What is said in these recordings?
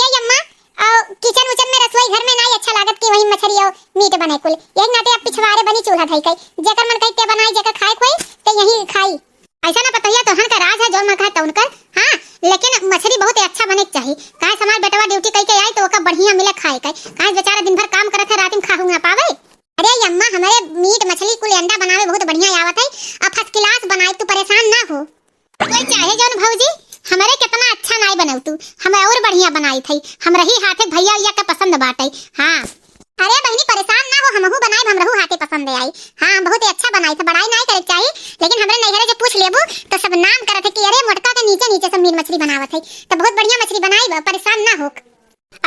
अरे अम्मा किचन उचन में रसोई घर में नहीं अच्छा लागत कि वही मछली और मीट बने कुल यही नाते अब पिछवाड़े बनी चूल्हा धई कई जेकर मन कई ते बनाई जेकर खाए कोई ते यही खाई ऐसा ना पतैया तोहन का राज है जो मन कहा तौन कर। हां लेकिन मछली बहुत अच्छा बने चाहिए काहे समार बेटवा ड्यूटी कई के आई तो ओका बढ़िया मिले खाए के काहे बेचारा दिन भर काम करत है रात में खाहू ना पावे। अरे अम्मा हमारे मीट मछली कुल अंडा बनावे बहुत बढ़िया आवत है अब फर्स्ट क्लास बनाए तू परेशान ना हो कोई चाहे जौन भौजी हमारे कितना अच्छा नहीं बनाऊ तू हमें और बढ़िया बनाई थी हमरा ही हाथे भैया या का पसंद बाटे। हां अरे बहनी परेशान ना हो हमहू बनाई हमरहू हाथे पसंद आई। हां बहुत ही अच्छा बनाई था बड़ाई नहीं करे चाहिए लेकिन हमरे नैहरे जे पूछ लेबू तो सब नाम करत है कि अरे मोटका के नीचे नीचे सब मीट मछली बनावत है तो बहुत बढ़िया मछली बनाई परेशान ना हो।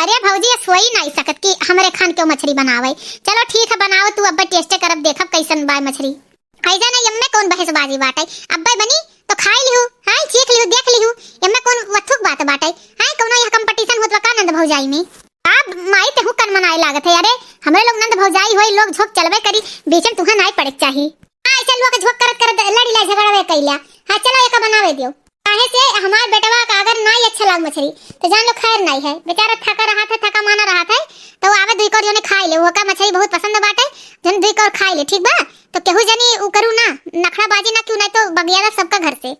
अरे भौजी ये सोई नहीं सकत कि हमरे खान के मछली बनावे चलो ठीक है बनाओ तू अब टेस्ट करब देखब कैसन बा मछली ऐसा नहीं यम्मे कौन बहसबाजी बाटे अब्बे बनी तो खाई लिहू हां चीख लिहू देख लिहू यम्मे कौन वथुक बात बाटे हां कोनो यह कंपटीशन होत का नंद भौजाई में अब माई ते हुकन मनाए लागत है। अरे हमरे लोग नंद भौजाई होई लोग झोक चलबे करी बीच में तुहा नहीं पड़े चाहिए। हां ऐसे लोग झोक करत करत लड़ी ला झगड़ावे कैला। हां चलो एक बनावे दियो काहे से हमार बेटवा का अगर नहीं अच्छा लाग मछली तो जान लो खैर नहीं है बेचारा थका रहा था थका माना रहा था तो आवे दुई कर जोने खाई ले वो का मछली बहुत पसंद बाटे जन दुई कर खाई ले ठीक बा तो केहू जनी उ करू ना नखराबाजी ना क्यों नहीं तो बगियाला सबका घर से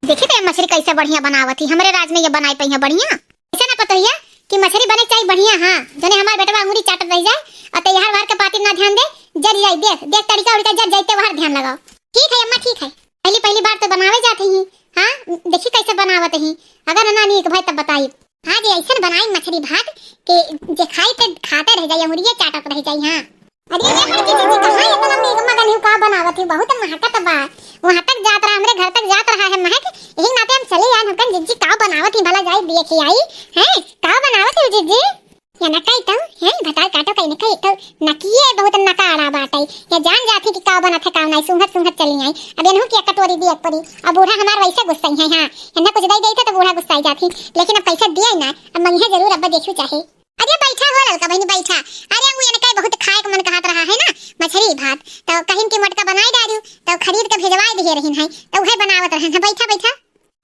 देखी ते मछली कैसे बढ़िया बनावत ही हमरे राज में ये बनाई पई है बढ़िया ऐसा ना पता है कि मछली बने चाहिए बढ़िया। हां जने हमार बेटवा अंगूरी चाटत रह जाए और तैयार वार के पाती ना ध्यान दे जर जाई देख देख तरीका उड़का जर जाते वहां ध्यान लगाओ। ठीक है अम्मा ठीक है पहली पहली बार तो बनावे जाते ही। हां देखी कैसे बनावत ही अगर ना नीक भाई तब बताई। हां जे ऐसे बनाई मछली भात के जे खाई ते खाते रह जाए अंगूरी चाटत रह जाए। हां अरे ये हर चीज कहां इतना मेघ मगन ही का बनावत ही बहुत महकत बा वहां तक जात रहा हमरे घर तक जात रहा है महक यही नाते हम चले आए हमकन जिज्जी का बनावत ही भला जाई देख आई है का बनावत ही जिज्जी या नकाई तो है बता काटो कहीं नकाई तो नकिए बहुत नकाड़ा बाटई या जान जाती कि का बनत है का नहीं सुंघत सुंघत चली आई अब इनहु की कटोरी दी एक परी अब बूढ़ा हमार वैसे गुस्सा है। हां इन्हें कुछ दई देते तो बूढ़ा गुस्सा जाती लेकिन अब पैसा दिया ना अब मंगे जरूर अब देखू चाहे। अरे बैठा हो ललका बहनी बैठा अरे अंगू ये कई बहुत खाए के मन कहत रहा है ना मछली भात तो कहीं की मटका बनाई डालू तो खरीद के भेजवाई दिए रहिन है तो वही बनावत रहन है बैठा बैठा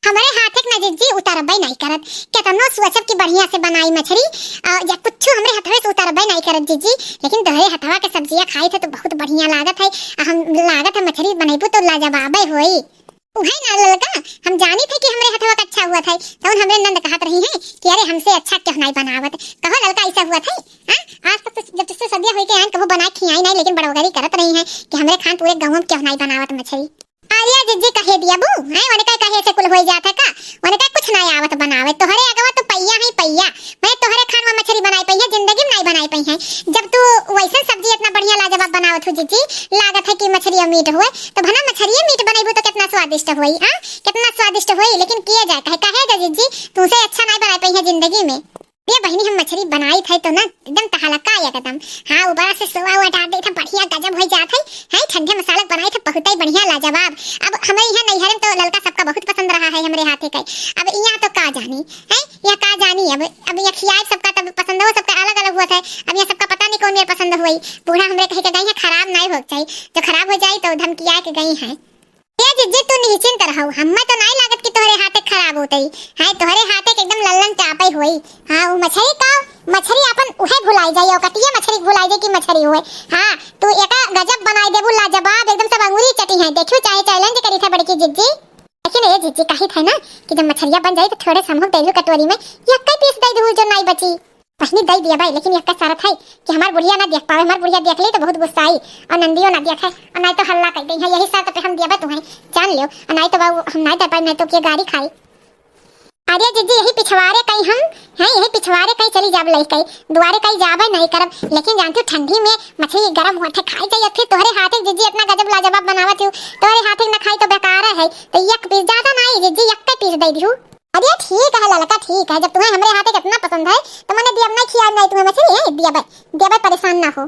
हमारे हाथ एक नजीजी उतारबई नहीं करत केतनो सोचब की बढ़िया से बनाई मछली या कुछ हमरे हथवे से उतारबई नहीं करत जीजी लेकिन तोहरे हथवा के सब्जियां खाई थे तो बहुत बढ़िया लागत है हम लागत है मछली बनैबू तो लाजवाब होई उहे ना ललका हम जानी थे कि हमरे हथवा का अच्छा हुआ था तो हमरे नंद कहत रही है कि अरे हमसे अच्छा क्यों नहीं बनावत कहो ललका ऐसा हुआ था। हां आज तक तो जब तुझसे सदिया होई के आन कबो बना खियाई नहीं लेकिन बड़ोगरी करत रही है कि हमरे खान पूरे गांव में क्यों नहीं बनावत मछली। आलिया जिज्जी कहे दिया बू है वने का कहे से कुल होई जाता का वने का कुछ नहीं आवत बनावे तोहरे अगवा तो पैया है पैया मैं तोहरे खान में मछली बनाई पई है जिंदगी में नहीं बनाई पई है जब तू वैसे सब्जी इतना बढ़िया लाजवाब बनावत हो जिज्जी लागत है कि मछली और मीट हुए तो भला मछली मीट बनेबू तो कितना स्वादिष्ट होई। हां कितना स्वादिष्ट होई लेकिन किए जाए कहे जिज्जी तुमसे अच्छा नहीं बनाई पई है जिंदगी में ये बहनी हम मछली बनाई थे तो ना एकदम तहलका एकदम। हां ऊपर से सोवा हुआ डाल दे था बढ़िया गजब हो जात है ठंडे मसाला बनाई थे बहुत ही बढ़िया लाजवाब। अब हमें यहां नैहर में तो ललका सबका बहुत पसंद रहा है हमरे हाथे का अब यहां तो का जानी है या का जानी अब ये खियाई सबका तब पसंद हो सबका अलग अलग हुआ था अब ये सबका पता नहीं कौन मेरे पसंद हुई बूढ़ा हमरे कहे के गई है खराब नहीं हो चाहिए जो खराब हो जाए तो धमकिया के गई है। ये जिज्जी तू निश्चिंत रहो हम्मे तो नहीं लागत कि तोहरे हाथे खराब होतई है तोहरे हाथे के एकदम लल्लन चापई होई। हां वो मछली अपन उहे भुलाई जाई और कटिए मछली भुलाई जाई कि मछली होए। हां तू एका गजब बनाई देबू लाजवाब एकदम सब अंगूरी चटी है देखो चाहे चैलेंज करी था बड़की जिज्जी लेकिन ये जिज्जी कही था ना कि जब मछलियां बन जाई तो थोड़े समूह देलू कटोरी में यक्का पीस दई दू जो नहीं बची पहले दई दिया भाई लेकिन यक्का सारा था कि हमार बुढ़िया ना देख पावे हमार बुढ़िया देख ली तो बहुत गुस्सा आई और नंदियो ना देखे और नहीं तो हल्ला कर दई है यही साथ पे हम दिया तुम्हें जान लियो और नहीं तो हम नहीं दे पाए नहीं तो के गाड़ी खाई। अरे जिज्जी यही पिछवाड़े कहीं हम हैं यही पिछवाड़े कहीं चली जाब लई कहीं दुआरे कहीं जाबे नहीं करब लेकिन जानती हो ठंडी में मछली गरम होते खाई जाइए फिर तोहरे हाथे जिज्जी इतना गजब लाजवाब बनावत हो तोहरे हाथे ना खाई तो बेकार है तो एक पीस ज्यादा नहीं जिज्जी एक पीस दे दियो। अरे ठीक है ललका ठीक है जब तुम्हें हमरे हाथे कितना पसंद है तो मैंने दिया नहीं खिया नहीं तुम्हें मछली है दिया परेशान ना हो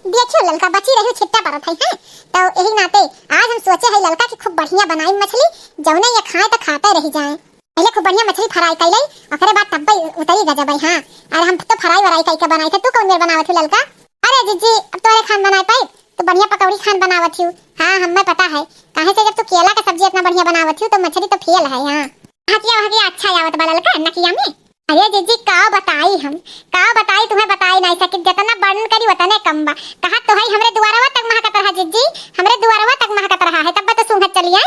देखियो ललका बची रही छिट्टा परत है तो यही नाते आज हम सोचे है ललका की खूब बढ़िया बनाई मछली जौने ये खाए तो खाते रह जाए पहले खूब बढ़िया मछली फ्राई कर ले ओकरे बाद तब उतरी गजब है। हां और हम तो फ्राई वराई करके बनाई थे तू कौन मेरे बनावत हो ललका। अरे जिज्जी अब तोरे खान बनाए पाए तो बढ़िया पकौड़ी खान बनावत हूं। हां हमें पता है काहे से जब तू केला का सब्जी इतना बढ़िया बनावत हूं तो मछली तो फेल है। हां हटिया अच्छा आवत बा ललका नकिया में अरे जीजी का बताई हम, का बताई तुम्हें बताई नहीं सके, जितना वर्णन करी उतने कम बा। कहा तो है हमरे दुआरवा तक महकत रहा जीजी, हमरे दुआरवा तक महकत रहा है, तब तो सूंघत चलिए।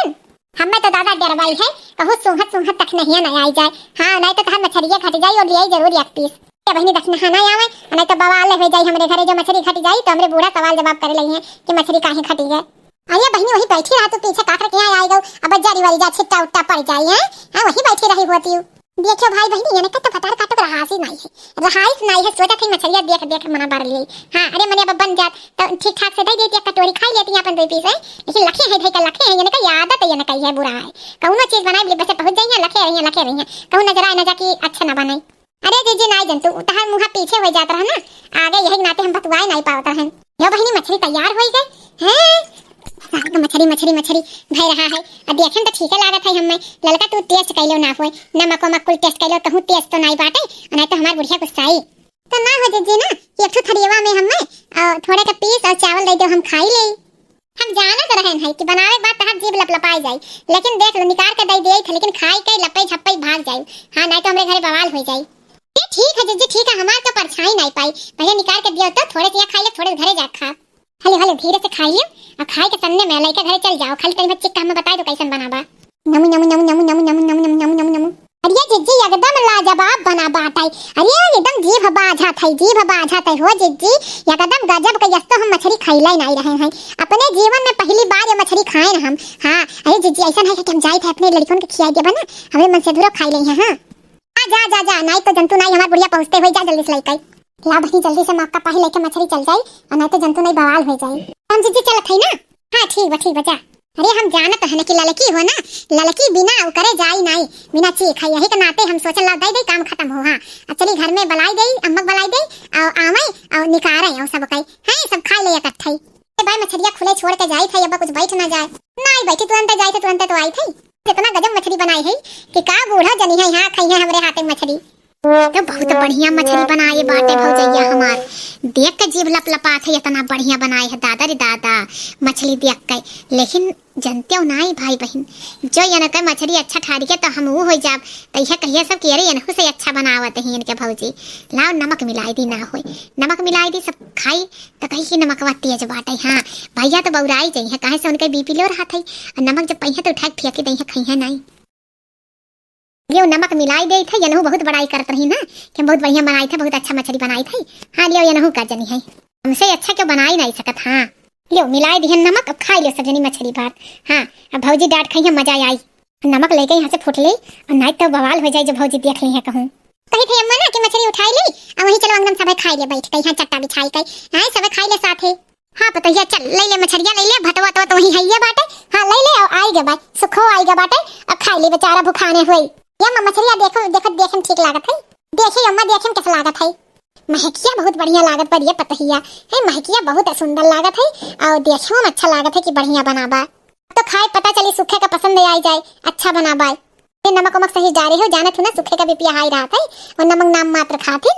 हमें तो दादा डरवाई है, कहूँ सूंघत सूंघत तक नहीं न आई जाए। हाँ नहीं तो तहर मछरिया घट जाई और लियाई जरूर एक पीस। बहनी दस नहाना आवे नहीं तो बवाल हो जाई हमरे घरे, जो मछली घट जाई तो हमरे बूढ़ा सवाल जवाब करे लगी है कि मछली काहे घटी है। आइए बहनी वही बैठी रहा तो पीछे काकर के आई गो, अब जारी वाली जा छिट्टा उट्टा पड़ जाई है। हां वही बैठी रही होती हूं। देखो भाई बहनी ये तो फटार काटक रहास ही नहीं है, रहाइस नहीं है, सोचा थी मछलियां देख देख मना भर ली। हां अरे मने अब बन जात तो ठीक ठाक से दे देती, एक कटोरी खाई लेती अपन 2 पीस है। लेकिन लखे है धई का लखे है, ये का आदत है, ये कही है बुरा है। कौनो चीज बनाई बस पहुंच जाई है, लखे रही है कहूं नजर आए ना जा कि अच्छा ना बनाई। अरे जीजी नहीं जंतु तहार मुंह पीछे हो जात रहा ना, आगे यही नाते हम बतवाए नहीं पावत रहन। यो बहनी मछली तैयार हो गई है, मछली मछली मछली भई रहा है। अब देखें तो ठीक है लागत है। हमें ललका तू टेस्ट कैलो ना होए, नमक वमक कुल टेस्ट कैलो, कहूं टेस्ट तो नहीं बाटे, नहीं तो हमार बुढ़िया गुस्साई तो ना हो जीजी ना। एक तो थरियावा में हमें थोड़े का पीस और चावल दे दो, हम खाई ले। हम जानत रहन है कि बनावे बात तहार जीभ लपलपाई जाई, लेकिन देख लो निकाल के दे दे, लेकिन खाई के लपई झपई भाग जाई। हां नहीं तो हमरे घरे बवाल हो जाई। ये ठीक है जीजी ठीक है, हमार तो परछाई नहीं पाई, भैया निकाल के दियो तो थोड़े से खाई ले, थोड़े घरे जा खा। हले हले धीरे से खाई लियो और खाई के सन्ने में लइका घरे चल जाओ। खाली तनी बच्चे का हमें बताई दो कैसन बनाबा। नमु नमु नमु नमु नमु नमु नमु नमु नमु नमु। अरे जीजी एकदम लाजवाब बना बाटाई, अरे एकदम जीभ बाझा थई, जीभ बाझा थई हो जीजी, एकदम गजब के। यस्तो हम मछली खइला नहीं रहे हैं अपने जीवन में, पहली बार ये मछली खाए ना हम। हां अरे जीजी ऐसा है कि हम जाई थे अपने लड़कों के खियाई देबा ना, हमें मन से दूर खाई ले हैं। हां जा जा जा, नहीं तो जंतु नहीं हमार बुढ़िया पहुंचते होई, जा जल्दी से लइका ला बहनी जल्दी से मक्का पाही लेके मछली चल जाई, और नहीं तो जंतु नहीं बवाल हो जाई। हम जीजी चलत है ना। हां ठीक बा जा। अरे हम जानत है ना कि ललकी हो ना, ललकी बिना करे जाई नहीं, बिना चीख है, यही के नाते हम सोचल ला दे काम खत्म हो। हां चली घर में बलाई दे, अम्मक बलाई दे और आवे और निकारे और सब कई हैं, सब खा ले इकट्ठे। ए भाई मछलियां खुले छोड़ के जाई थे, अब कुछ बैठ ना जाए। नहीं बैठी तुरंत जाई थे, तुरंत तो आई थी। इतना गजब मछली बनाई है कि का बूढ़ा जनी है। हां खाई है हमरे हाथे मछली तो बहुत बढ़िया मछली बनाए बाटे भौजैया हमार, देख के जीभ लपलपात है, इतना बढ़िया बनाए है दादा रे दादा मछली देख के। लेकिन जनते हो नहीं भाई बहन, जो ये के मछली अच्छा ठारी के तो हम वो हो जाब, तो यह कहिए सब कि अरे इनको से अच्छा बनावत है इनके भौजी। लाओ नमक मिलाई दी, ना होई नमक मिलाई दी, सब खाई तो कही कि नमक तेज बाटे। हाँ भैया तो बौराई जाइ है, कहे से उनके बीपी लो रहा था, नमक जब पहिए तो उठा के फेंक दी है, खई है नहीं। लियो नमक मिलाई दे थे, यनहु बहुत बड़ाई करत रही ना कि बहुत बढ़िया बनाई थे, बहुत अच्छा मछली बनाई थी। हाँ लियो यनहु का जनी है, हमसे अच्छा क्यों बनाई नहीं सकत। हाँ लियो मिलाई दी नमक, अब खाई लियो सब जनी मछली भात। हाँ अब भौजी डांट खाई, मजा आई। नमक ले गई यहाँ से फुट ली, और नहीं तो बवाल हो जाए जो भौजी देख ली है। कहूँ कही थे अम्मा ना कि मछली उठाई ली और वहीं चलो अंगम सब खाई ले, बैठते यहाँ चट्टा बिछाई कई, हाँ सब खाई ले साथे। हाँ पता है, चल ले ले मछलियाँ ले ले, भटवा तो वहीं है ये बाटे। हाँ ले ले और आई गे भाई सुखो आई गे बाटे, अब खाई ले बेचारा भूखाने हुई। ये मछलियाँ देखो देखो देखे ठीक लागत है, देखिए अम्मा देखे कैसा लागत है। महकिया बहुत बढ़िया लागत पर ये पतहिया है, महकिया बहुत सुंदर लागत है और देखो में अच्छा लागत है कि बढ़िया बनाबा। तो खाए पता चली सूखे का पसंद आई जाए, अच्छा बनाबा। ये नमक वमक सही डाले हो, जानत हो ना सूखे का भी पिया हाई रहा था और नमक नाम मात्र खाते।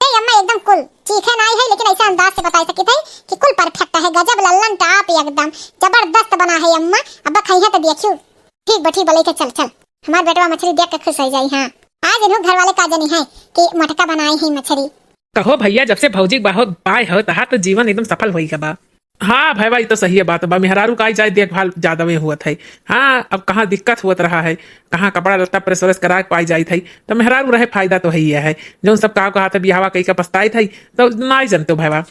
अम्मा एकदम कुल चीखे नहीं है, लेकिन ऐसा अंदाज से बता सकती है कि कुल परफेक्ट है, गजब लल्लन टाप एकदम जबरदस्त बना है अम्मा। अब खाई है तो देखियो ठीक बठी बोले के चल चल हमार बेटवा मछली देख के खुश हो जाई। हाँ आज इन्हों घर वाले का जनी है कि मटका बनाई है मछली। कहो भैया जब से भौजी बहुत पाए हो तहा तो जीवन एकदम सफल होई का बा। हाँ भाई भाई तो सही है बात बा, मेहरारू का जाए देखभाल ज्यादा में हुआ था। हाँ अब कहाँ दिक्कत हुआ रहा है, कहाँ कपड़ा लत्ता प्रेस व्रेस करा पाई जाई थी, तो मेहरारू रहे फायदा तो है। जो सब कहा था बिहावा कई का पछताई थी तो ना जानते भाई,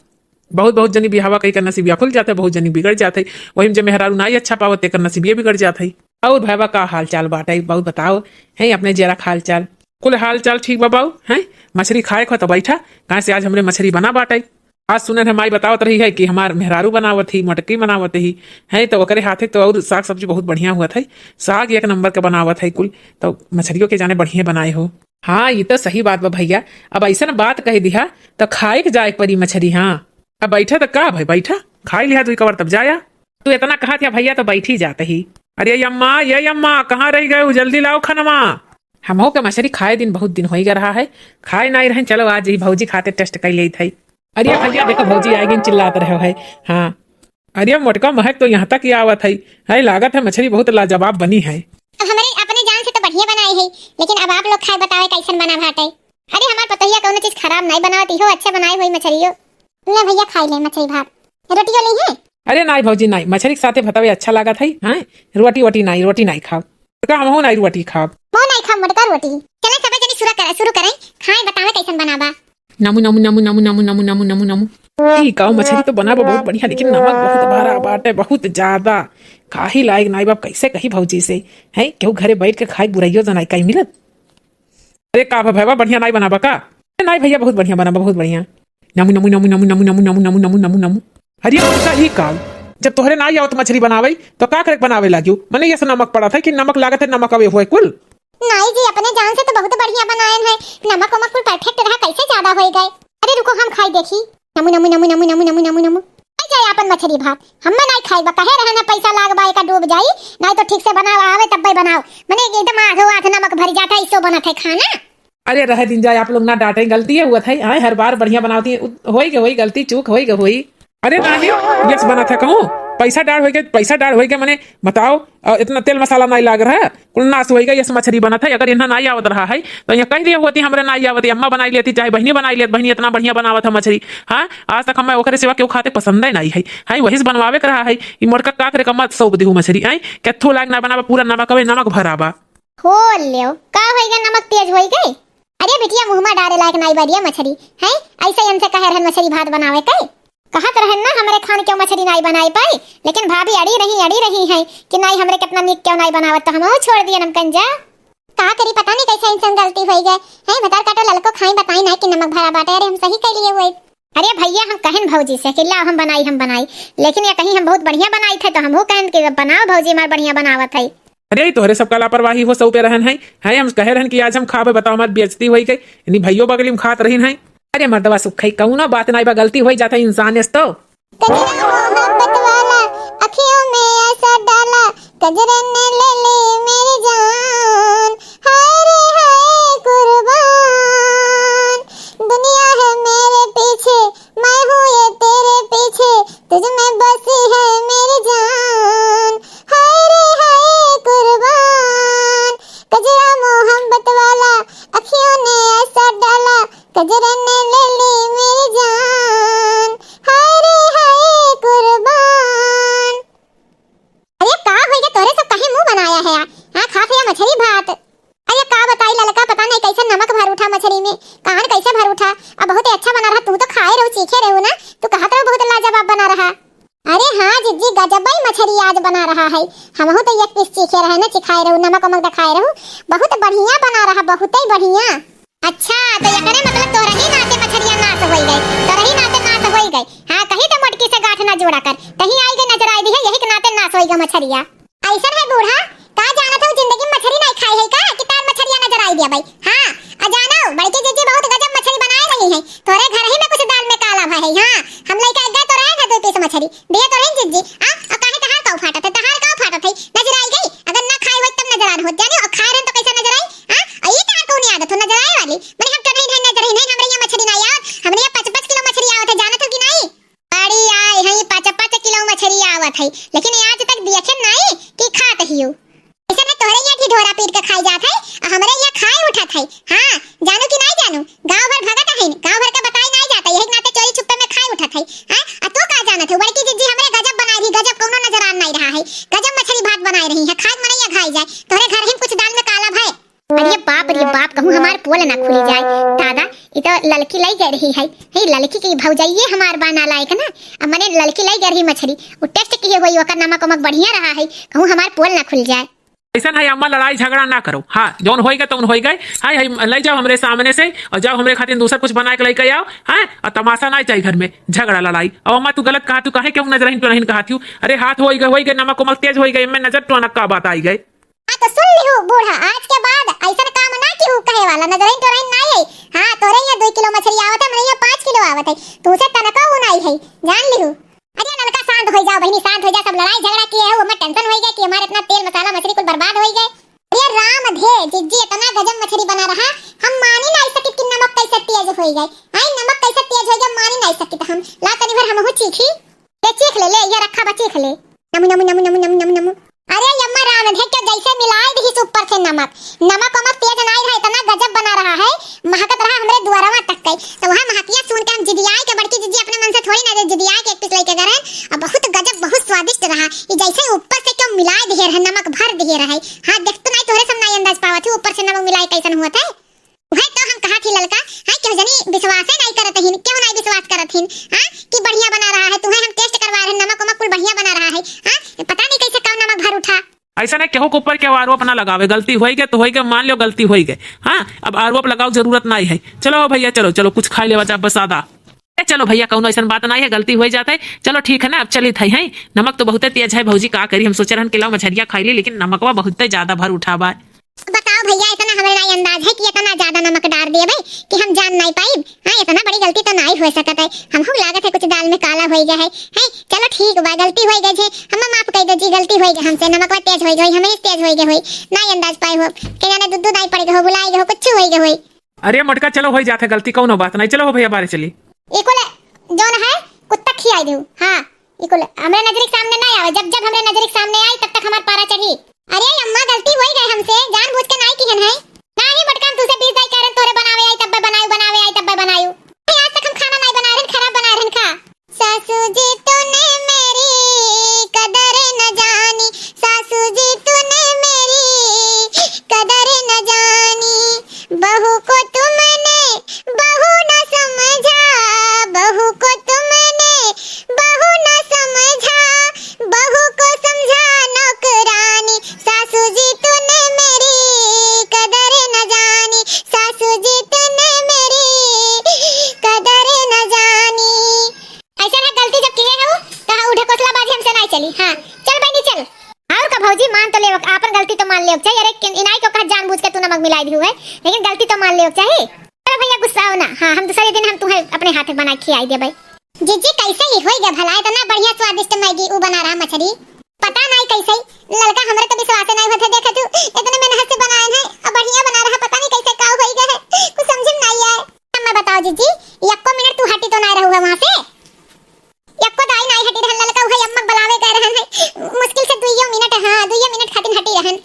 बहुत बहुत जनी बिहावा कई का नसीबिया खुल जाते, बहुत जनी बिगड़ जाते, वही जब मेहरारू ना ही अच्छा पावत तेकर नसीबिया बिगड़ जाते। और भाईवा का हाल चाल बाटे बहुत बताओ है अपने जरा हाल चाल कुल हाल चाल ठीक बाबू है। मछली खाए खो तो बैठा कहाँ से आज हमरे मछली बना बाटे। आज सुने हमारी बतावत रही है कि हमार मेहरारू बनावत ही मटकी बनावत ही है, तो ओकरे हाथे तो और साग सब्जी बहुत बढ़िया हुआ था, साग एक नंबर का बनावत है कुल, तो मछलियों के जाने बढ़िया बनाए हो। हाँ ये तो सही बात बा भैया, अब ऐसा बात कह दिया तो खाए के जाए परी मछली। हाँ अब बैठा तो का भाई बैठा खाई लिया तू कवर तब जाया, तू इतना कहा था भैया तो बैठी जाते ही। अरे ये अम्मा कहाँ रह गए, जल्दी लाओ खनमा। हम के मछली खाए दिन बहुत दिन हो ही रहा है, खाए नहीं रहे, चलो आज ही भौजी खाते टेस्ट कर ली थी। अरे भैया देखो भौजी आएगी चिल्लाते रहे है। हाँ अरे मोटका महक तो यहाँ तक ही आवत है, लागत है मछली बहुत लाजवाब बनी है। अब हमारे अपने जान से तो बढ़िया बनाई है, लेकिन अब आप लोग खाए बताओ कैसन बना भाटे। अरे हमार पतोहिया कौनो चीज खराब नहीं बनावती हो, अच्छा बनाई हुई मछलियो। ले भैया खाई ले मछली भात, रोटियो ली है। अरे नहीं भौजी नहीं, मछली के साथे भतवे अच्छा लगा था। हैं रोटी वोटी नहीं खाओ का, हमहू नहीं रोटी खाओ। वो नहीं खा मोटका रोटी। चले सब जनी शुरू करें खाए, बतावे कैसन बनाबा। नमू नमू नमू नमू नमू नमू नमू नमू नमू। ई काऊ मछली तो बनाबो बहुत बढ़िया, लेकिन नमक बहुत भरा बाटे, बहुत ज्यादा खाही लायक नहीं बाप। कैसे कही भौजी से है केहू घरे बैठ के खाए बुराइयो जनाई कहीं मिलत। अरे का भैया बढ़िया नहीं बनाबा का? नहीं भैया बहुत बढ़िया बनाबा, बहुत बढ़िया। नमू नमू नमू नमू नमू नमू नमू नमू नमू नमू नमू। अरे ऐसा ही काम जब तोहरे ना आवत मछली बनावे तो का करे बनावे लागियो? मने ये नमक पड़ा था कि नमक लागत है, नमक अवे हुए कुल नहीं जी, अपने जान से तो बहुत बढ़िया बनाए हैं। नमक वमक कुल परफेक्ट रहा, कैसे ज्यादा हो गए। अरे रुको हम खाई देखी। नमू नमू नमू नमू नमू नमू नमू नमू। जाए अपन मछली भात हम नहीं खाई बा, कहे रहना पैसा लाग बा का डूब जाई, नहीं तो ठीक से बनाओ आवे तब भाई बनाओ। मने एकदम आधो आध नमक भर जाता है, इसो बनत है खाना। अरे रह दिन जाए आप लोग ना डांटे, गलती है हुआ था। आए हर बार बढ़िया बनाती है, होई गलती चूक होई। अरे नहीं यस बना था कहूँ, पैसा डाल हो गए मने बताओ। इतना तेल मसाला नहीं लाग रहा है, कुल नाश हो गया। यस मछली बना था, अगर यहाँ नहीं आवत रहा है तो यहाँ कह दिया होती हमरे नहीं आवती, अम्मा बनाई लेती चाहे बहनी बनाई लेती, बहनी इतना बढ़िया बनावा था मछली। हाँ आज तक हमें ओकरे सिवा क्यों खाते पसंद ही नहीं है। वही से बनवावे के रहा है। ई मोड़का का करे कम्मा सौंप दी मछली। आई कैथो लाग ना बनावा, पूरा नमक अवे नमक भरावा हो लियो का होइगा, नमक तेज होई गई। अरे बिटिया मुंह में डाले लायक नहीं बढ़िया मछली है। ऐसे हमसे कहे रहन मछली भात बनावे कई कहत रहन ना हमरे खान क्यों मछली नहीं बनाई पाई, लेकिन भाभी अड़ी रही है कि नहीं हमरे कितना नीक क्यों नहीं बनावत, तो हम छोड़ दिए नमकन जा। का करी पता नहीं कैसे इंसान गलती हो गए है। बता काटो ललको खाई बताई नहीं कि नमक भरा बाटे। अरे हम सही कह लिए हुए। अरे भैया हम कहन भौजी से कि लाओ हम बनाई, लेकिन ये कहीं हम बहुत बढ़िया बनाई थे तो हमहू कहन कि बनाओ भौजी हमार बढ़िया बनावत है। अरे तोहरे सबका लापरवाही हो सब पे रहन है। हम कहे रहन कि आज हम खाबे, बताओ हमारी बेइज्जती होई गई। यानी भैयो बगली में खात रही है। अरे मर्दवा सुख कौनो बात नहीं बा, गलती हो जाता है इंसान ने तो। मोहब्बत वाला अखियों में ऐसा डाला, कजरे ने ले ली मेरी जान, हाय रे हाय कुर्बान। दुनिया है मेरे पीछे, मैं हूँ ये तेरे पीछे, तुझ में बसी है मेरी जान, हाय रे हाय कुर्बान। कजरा मोहब्बत वाला अखियों ने ऐसा डाला, कजरे ने ले ली मेरी जान, हाय रे हाय कुर्बान। अरे का हो गया तोरे सब कहे मुंह बनाया है। हां खा फिर मछली भात। अरे का बताई ललका, पता नहीं कैसे नमक भर उठा मछली में, कहां कैसे भर उठा। अब बहुत ही अच्छा बना रहा, तू तो खाए रहो चीखे रहो ना, तू कहत रहो बहुत लाजवाब बना रहा। अरे हाँ जिज्जी गजब ही मछली आज बना रहा है। हमहू तो एक पीस चीखे रहे ना, चिखाए रहो नमक वमक दिखाए रहो, बहुत बढ़िया बना रहा, बहुत ही बढ़िया। अच्छा तो ये करे मतलब तोरा ही नाते मछलियां नाश होई गई, तोरा ही नाते नाश होई गई। हां कहीं तो मोटकी से गांठ ना जोड़ा कर, कहीं आई के नजर आई दी है, यही के नाते नाश होई गई मछलियां। ऐसा है बूढ़ा का जाना था जिंदगी में मछली नहीं खाई है का, किताब मछलियां नजर आई दिया भाई। हां अजानो बड़की जीजी बहुत गजब मछली बनाए रही है, तोरे घर ही में कुछ दाल में काला भा है। हां हम लइका गए तो रहे दो पीस मछली दिए तो रहे जीजी। हां और काहे तहार का फाटा था, तहार का फाटा था नजर आई गई, अगर ना खाई होई तब नजर आ हो जाने, और खाए रहे तो कैसे नजर आई। हां आई तहार को नहीं आदत हो नजर आई वाली। मैंने हम कहीं नहीं नजर ही नहीं, हमरे यहाँ मछली नहीं आवत, हमरे यहाँ 5-5 किलो मछली आवत है, जानत हो कि नहीं। बड़ी आई है 5-5 किलो मछली आवत है, लेकिन आज तक देखे नहीं कि खात हियो। ऐसा ना तोरे यहाँ की ढोरा पीट के खाई जात है, और हमरे यहाँ खाए उठत है। हां जानू कि नहीं जानू, गांव भर भगत है, गांव भर का बताई नहीं जाता, यही नाते चोरी छुपे में खाए उठत है। हां आ तू का जानत है, बड़की जीजी हमरे गजब बनाई रही, गजब कोनो नजर आ नहीं रहा है, गजब मछली भात बनाई रही है, खाद मने या खाई जाए, तोरे घर ही कुछ दाल में काला है। अरे बाप कहूँ हमार पोल ना खुली जाए दादा, ये तो लड़की लाई जा रही है। हे लड़की की भौजाइये हमार बना लायक ना, अब मैंने लड़की लाई जा रही मछली, वो टेस्ट किए हुई ओकर नमक वमक बढ़िया रहा है, कहूँ हमार पोल ना खुल जाए। ऐसा है अम्मा लड़ाई झगड़ा ना करो। हाँ जौन हो गए तो हो गए। हाय ले जाओ हमरे सामने से और जाओ हमरे खातिर दूसरा कुछ बना के लेके आओ। हाँ और तमाशा ना चाहिए घर में झगड़ा लड़ाई। और अम्मा तू गलत कहा, तू कहे क्यों नजर तो नहीं कहा। अरे हाथ हो गए नमक वमक तेज हो गए, मैं नजर तो का बात आई गई। तो सुन लिहू बूढ़ा, आज के बाद ऐसा काम ना की कहे वाला नजर तो नहीं है। हां तोरे यहाँ 2 किलो मछली आवत है, मेरे यहाँ 5 किलो आवत है, तुझे तनका हो नहीं है, जान लिहू। अरे लड़का शांत हो जाओ बहनी, शांत हो जा, सब लड़ाई झगड़ा किए है, वो मैं टेंशन हो गया कि हमारे इतना तेल मसाला मछली कुल बर्बाद हो गए। अरे राम धे जिज्जी इतना गजब मछली बना रहा, हम मानी नहीं सकी कि नमक कैसे तेज हो गए। हां नमक कैसे तेज हो गया मानी नहीं सकी, तो हम ला तनी भर हम हो चीखी ले, चीख ले, ये रखा बा चीख ले, नमु नमु नमु नमु नमु नमु नमु। अरे यम्मा राम है क्या जैसे मिलाए दी ऊपर से नमक नमक वमक तेज नहीं रहा इतना गजब बना रहा है महकत रहा हमरे द्वारवा तक गई तो वहां महकिया सुन के हम जिदियाई के बड़की जीजी अपने मन से थोड़ी ना जिदियाई के एक पीस लेके गए और बहुत गजब बहुत स्वादिष्ट रहा ये जैसे ऊपर से क्यों मिलाए दिए रहे नमक भर दिए रहे हां देख तो नहीं तोरे सब नहीं अंदाज पावत थी ऊपर से नमक मिलाए कैसन हुआ था वह तो हम कहा थी ललका हां क्यों जनी विश्वास नहीं करत हिन क्यों नहीं विश्वास करत हिन हां कि बढ़िया बना रहा है तुम्हें हम टेस्ट करवा रहे नमक वमक कुल बढ़िया बना रहा है हां पता नहीं कैसे कौन नमक भर उठा ऐसा नहीं केहू के ऊपर के आरोप ना लगावे गलती हो गई तो हो गई मान लो गलती हो गई हाँ अब आरोप लगाओ जरूरत नहीं है चलो भैया चलो चलो कुछ खा ले बचा बस आधा चलो भैया कौन ऐसा बात नहीं है गलती हो जाता है चलो ठीक है ना अब चली थी है नमक तो बहुत तेज है भौजी का करी हम सोचे रहन के लाओ मछरिया खाई ली लेकिन नमकवा बहुत ज्यादा भर उठावा है बताओ भैया इतना हमें नहीं अंदाज है कि इतना ज्यादा नमक डाल दिए भाई कि हम जान नहीं पाई हां इतना बड़ी गलती तो नहीं हो सकता है हमको लागत है कुछ दाल में काला हो गया है चलो ठीक बा गलती हो गई है हम माफ कर दो जी गलती हो गई हमसे नमक तेज हो गई हमें तेज हो गई होई नहीं अंदाज पाई हो के जाने दूध नहीं पड़ गई हो बुलाई हो कुछ हो गई होई अरे मटका चलो हो जाता गलती कौन बात नहीं चलो भैया बारे चली इकुल जोन है कुत्ता खियाई दू हां इकुल हमरे नजर के सामने नहीं आवे जब हमरे नजर के सामने आई तब तक हमार पारा चढ़ी अरे अम्मा गलती हो गई हमसे जानबूझ के नहीं किहन है नहीं मटका तुसे 20 दाई कारण तोरे बनावे आई तब बनावे आई तब बनायू आज तक हम खाना नहीं बना रहे खराब बना रहे खा सासू जी तूने मेरी कदर न जानी सासू जी तूने मेरी कदर न जानी बहू को तुमने बहू न समझा बहू को तुमने बहू न समझा बहू को समझा नौकरानी सासू जी तूने मेरी कदर न जानी सासू जी तूने मेरी कदर न जानी ऐसा ना गलती जब किए हो तो उठे कोसला बाजी हमसे नहीं चली हां चल बहनी चल और का भौजी मान तो ले आपन गलती तो मान ले चाहिए अरे इनाई को कहा जानबूझ के तू नमक मिलाई दी है लेकिन गलती तो मान ले चाहिए चलो भैया गुस्सा हो ना हां हम दूसरे दिन हम तुम्हें अपने हाथ बना खिलाई दे भाई जीजी कैसे ही होएगा भला इतना बढ़िया स्वादिष्ट मैगी उ बना रहा मछली पता नहीं कैसे लड़का हमरे तो विश्वास नहीं होता देखा तू इतने मेहनत से बनाए हैं और बढ़िया बना रहा पता नहीं कैसे का होएगा है कुछ समझ में नहीं आए मैं बताओ जीजी एको मिनट तू हटी तो नहीं रहूगा वहां से एको दाई नहीं हटी रहन लड़का उहे अम्मा बुलावे कह रहन है मुश्किल से 2 मिनट हां 2 मिनट खातिर हटी रहन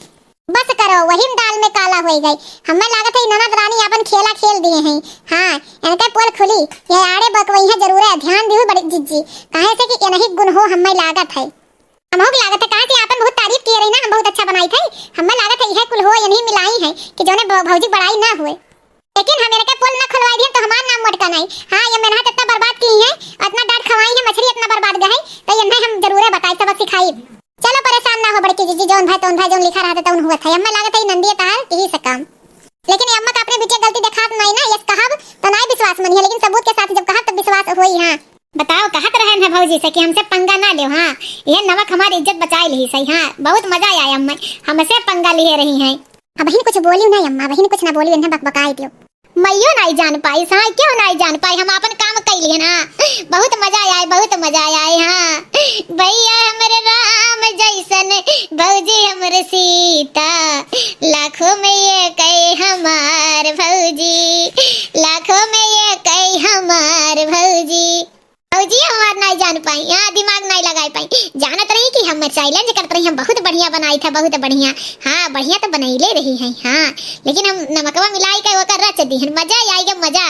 बस करो वही दाल में काला हो गई हमें लागत है ननद रानी अपन खेला खेल दिए हैं हां इनके पोल खुली ये आड़े बकवई है जरूर है ध्यान दियो बड़ी जीजी काहे से कि नहीं गुण हो हमें लागत है हमको लागत है कहां से अपन बहुत तारीफ किए रही ना हम बहुत अच्छा बनाई थी हमें लागत है यह कुल हो या नहीं मिलाई है कि जोने भौजी बड़ाई ना हुए लेकिन हम इनके पोल ना खुलवाई दिए तो हमारा नाम मटका नहीं हां ये मेहनत इतना बर्बाद की है इतना डांट खवाई है मछली इतना बर्बाद गई तो ये हम जरूर बताई सबक सिखाई चलो परेशान ना हो बड़की जीजी जोन भाई जोन लिखा रहा था उन हुआ था अम्मा लागत है नंदी तार यही से काम लेकिन अम्मा का अपने बेटे गलती दिखा नहीं ना यस कहब तो नहीं विश्वास मनी है लेकिन सबूत के साथ जब कहा तब विश्वास होई हां बताओ कहत रहन है भौजी से कि हमसे पंगा ना लियो हां ये नमक हमारी इज्जत बचाए ली सही हां बहुत मजा आया अम्मा हमसे पंगा लिए रही हैं अब बहन कुछ बोलियो ना अम्मा बहन कुछ ना बोलियो इन्हें बकबकाई दियो मैयो नहीं जान पाई हां क्यों नहीं जान पाई हम अपन काम कर लिए ना बहुत मजा आया हां भैया हमरे राम जैसन भौजी हमरे सीता लाखों में ये कई हमार भौजी लाखों में ये कई हमार भौजी भौजी हमार नहीं जान पाई यहाँ दिमाग नहीं लगा पाई जानत रही कि हम चैलेंज करते रही हम बहुत बढ़िया बनाई था बहुत बढ़िया हाँ बढ़िया तो बनाई रही है हाँ लेकिन हम नमकवा मिलाई के वो कर रहा दी मजा आएगा मजा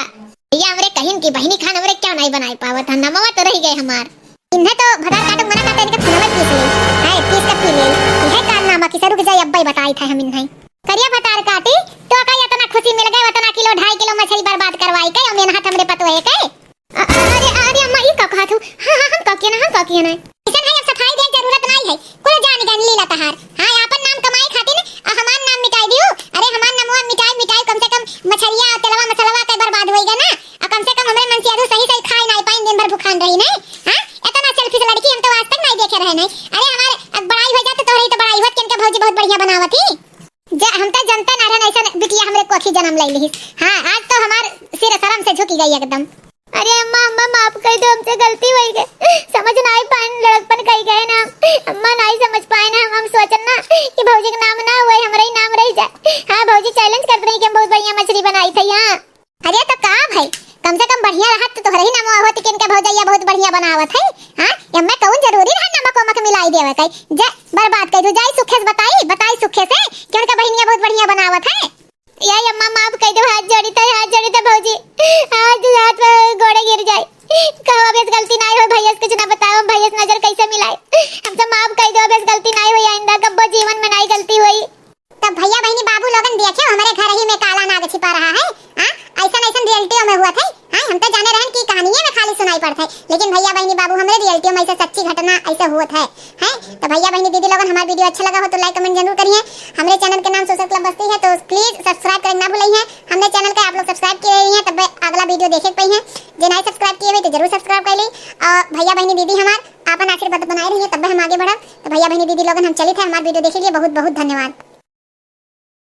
भैया हमरे कहिन की बहनी खान हमरे क्यों नहीं बनाई पावा था नमवा तो रह गए हमार इन्हें तो भदा काटो मना करते इनके खुनवा पीस ले हाय पीस के पी ले यह कारनामा की रुक जाए अब्बा बताई था हम इन्हें करिया भतार काटी तो का इतना खुशी मिल गई उतना किलो 2.5 किलो मछली बर्बाद करवाई के और मेहनत हमरे पतो है के अरे अम्मा ये का कहा तू हां हम का किया ना ऐसा नहीं अब सफाई देने जरूरत नहीं है कोई जान लीला तहार हां अपन नाम कमाई खातिर हमार नाम मिटाई दियो अरे हमार नामवा मिटाई कम से कम मछरिया तेलवा मसलवा के बर्बाद होईगा ना और कम से कम हमरे मन से आदू सही खाई नहीं पाइन दिन भर भूखान रही नहीं हां इतना सेल्फिश लड़की हम तो आज तक नहीं देखे रहे नहीं अरे हमारे बड़ाई हो जाते तो रही तो बड़ाई होत के भौजी बहुत बढ़िया बनावत ही हम तो जनता ना रहन ऐसा बिटिया हमरे कोखी जन्म ले ली हां आज तो हमार सिर शर्म से झुकी गई एकदम अरे अम्मा अम्मा माफ कर दो हमसे गलती हो गई समझ नहीं पाए लड़कपन कही गए ना अम्मा नहीं समझ पाए ना हम सोचन ना कि भौजी का नाम ना हुए हमारा ही नाम रह जाए हाँ भौजी चैलेंज करते रही कि हम बहुत बढ़िया मछली बनाई थी हाँ अरे तो का भाई कम से कम बढ़िया रहा तो तोहरे ही नाम होत कि इनका भौजैया बहुत बढ़िया बनावत है हां ये मैं कहूं जरूरी है नमक वमक मिलाई देवे कई जा बर्बाद कर दो जाई सुखे से बताई सुखे से कि उनका बहनिया बहुत बढ़िया बनावत है या अम्मा माफ कह दो हाथ जोड़ी तो भौजी हाथ गोड़े गिर जाए कहो अब इस गलती नहीं हो भैया कुछ ना बताओ भैया नजर कैसे मिलाए हमसे माफ कह दो अब इस गलती नहीं हुई आइंदा कब्बो जीवन में नहीं गलती हुई तब भैया बहनी बाबू लोगन देखे हमारे घर ही में काला नाग छिपा रहा है हां ऐसा रियलिटी में हुआ था हां हम तो जाने रहन की कहानी में खाली सुनाई पड़ता है लेकिन भैया बहनी बाबू हमारे रियलिटी में ऐसा सच्ची घटना ऐसा हुआ है हैं तो भैया बहनी दीदी लोगन हमारा वीडियो अच्छा लगा हो तो लाइक कमेंट जरूर करिए हमारे चैनल के नाम सोशल क्लब बस्ती है तो प्लीज सब्सक्राइब करना ना भूलिए हमारे चैनल का आप लोग सब्सक्राइब किए हैं तब अगला वीडियो देखे पाई हैं जो नहीं सब्सक्राइब किए हुए तो जरूर सब्सक्राइब कर ली और भैया बहनी दीदी हमार आपन आशीर्वाद बनाए रहिए तब हम आगे बढ़ब तो भैया बहनी दीदी लोगन हम चलित है हमारा वीडियो देखे लिए बहुत बहुत धन्यवाद।